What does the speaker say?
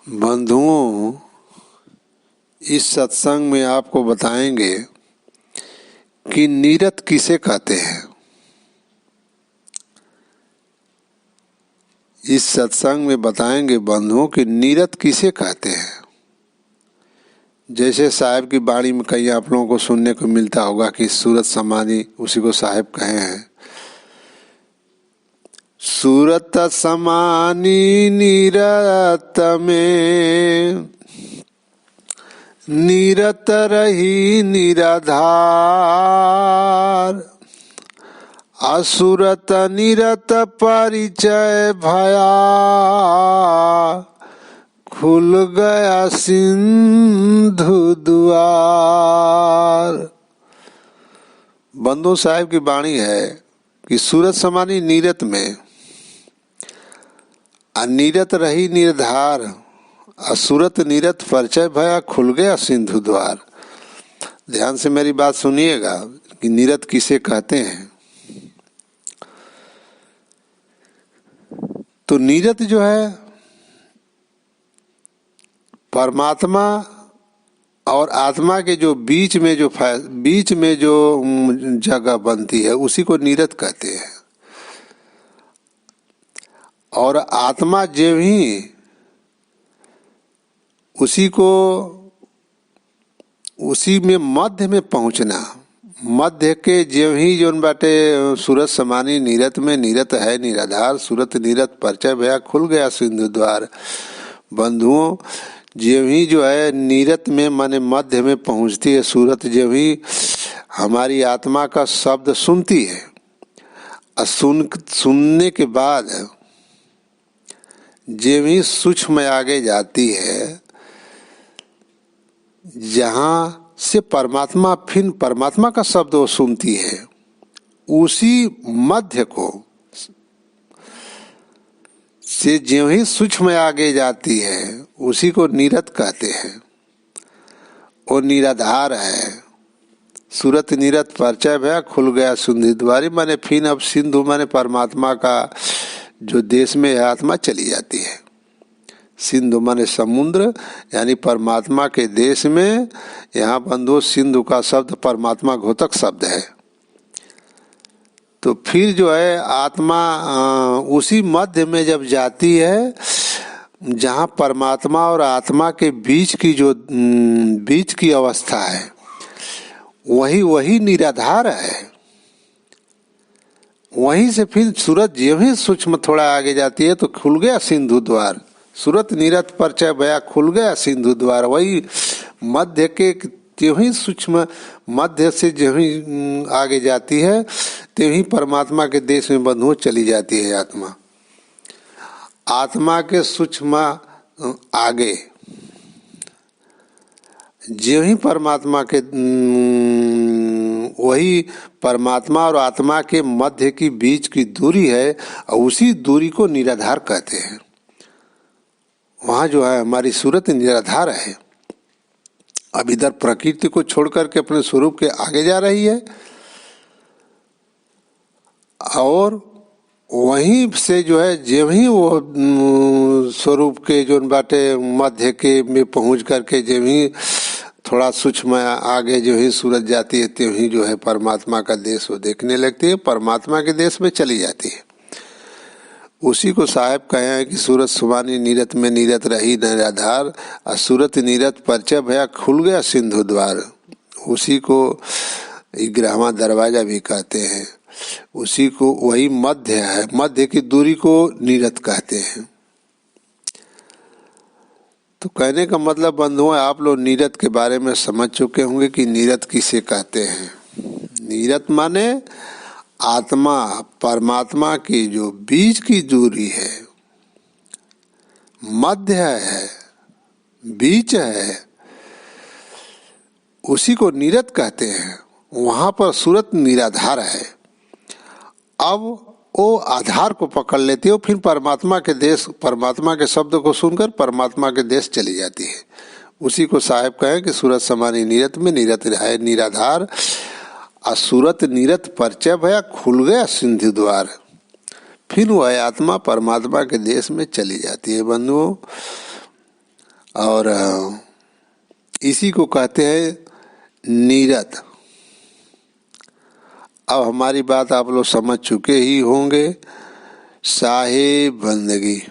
बंधुओं, इस सत्संग में आपको बताएंगे कि नीरत किसे कहते हैं। इस सत्संग में बताएंगे बंधुओं कि नीरत किसे कहते हैं। जैसे साहेब की बाणी में कहीं आप लोगों को सुनने को मिलता होगा कि सूरत समानी, उसी को साहेब कहे हैं। सूरत समानी नीरत में, नीरत रही निराधार। असुरत निरत परिचय भया, खुल गया सिंधु द्वार। बंधु साहिब की वाणी है कि सूरत समानी नीरत में, अनीरत रही निर्धार। असुरत नीरत परिचय भया, खुल गया सिंधु द्वार। ध्यान से मेरी बात सुनिएगा कि नीरत किसे कहते हैं। तो नीरत जो है परमात्मा और आत्मा के जो बीच में जो जगह बनती है उसी को नीरत कहते हैं। और आत्मा जो ही उसी में मध्य में पहुंचना, मध्य के जो ही जो बाटे सूरत समानी नीरत में, नीरत है निराधार। सूरत नीरत परिचय भया, खुल गया सिंधु द्वार। बंधुओं, जो ही जो है नीरत में माने मध्य में पहुंचती है सूरत, जो ही हमारी आत्मा का शब्द सुनती है, सुनने के बाद जो ही सूक्ष्म में आगे जाती है, जहां से परमात्मा, फिर परमात्मा का शब्द वो सुनती है, उसी मध्य को से जो ही सूक्ष्म में आगे जाती है उसी को नीरत कहते हैं। वो निराधार है। सूरत नीरत परिचय भया, खुल गया सिंधु द्वारी। माने फिर अब सिंधु माने परमात्मा का जो देश में है आत्मा चली जाती है। सिंधु माने समुद्र, यानी परमात्मा के देश में। यहाँ बंधु सिंधु का शब्द परमात्मा घोतक शब्द है। तो फिर जो है आत्मा उसी मध्य में जब जाती है, जहाँ परमात्मा और आत्मा के बीच की अवस्था है, वही निराधार है। वहीं से फिर सूरत जो ही सूक्ष्म थोड़ा आगे जाती है तो खुल गया सिंधु द्वार। सूरत नीरत परिचय भया, खुल गया सिंधु द्वार। वही मध्य के जो ही सूक्ष्म मध्य से जो ही आगे जाती है, त्यों ही परमात्मा के देश में बंधुओं चली जाती है आत्मा। आत्मा के सूक्ष्म आगे जो ही परमात्मा के वही परमात्मा और आत्मा के मध्य की बीच की दूरी है, और उसी दूरी को निराधार कहते हैं। वहां जो है हमारी सूरत निराधार है। अब इधर प्रकृति को छोड़ करके अपने स्वरूप के आगे जा रही है, और वहीं से जो है जो ही वो स्वरूप के जो बाटे मध्य के में पहुंच करके जो ही थोड़ा सूक्ष्म आगे जो ही सूरत जाती है, त्यों ही जो है परमात्मा का देश वो देखने लगती है, परमात्मा के देश में चली जाती है। उसी को साहेब कहे हैं कि सूरत सुमानी नीरत में, नीरत रही निराधार। सूरत नीरत परिचय भया, खुल गया सिंधु द्वार। उसी को 11वां दरवाजा भी कहते हैं। उसी को वही मध्य है, मध्य की दूरी को नीरत कहते हैं। तो कहने का मतलब बंधुओं, आप लोग नीरत के बारे में समझ चुके होंगे कि नीरत किसे कहते हैं। नीरत माने आत्मा परमात्मा की जो बीच की दूरी है, मध्य है, बीच है, उसी को नीरत कहते हैं। वहां पर सूरत निराधार है। अब वो आधार को पकड़ लेती है, फिर परमात्मा के देश, परमात्मा के शब्द को सुनकर परमात्मा के देश चली जाती है। उसी को साहेब कहें कि सूरत समानी नीरत में, नीरत है निराधार। सूरत नीरत परिचय भया, खुल गया सिंधु द्वार। फिर वह आत्मा परमात्मा के देश में चली जाती है। बंधुओं, और इसी को कहते हैं नीरद। अब हमारी बात आप लोग समझ चुके ही होंगे। साहिब बंदगी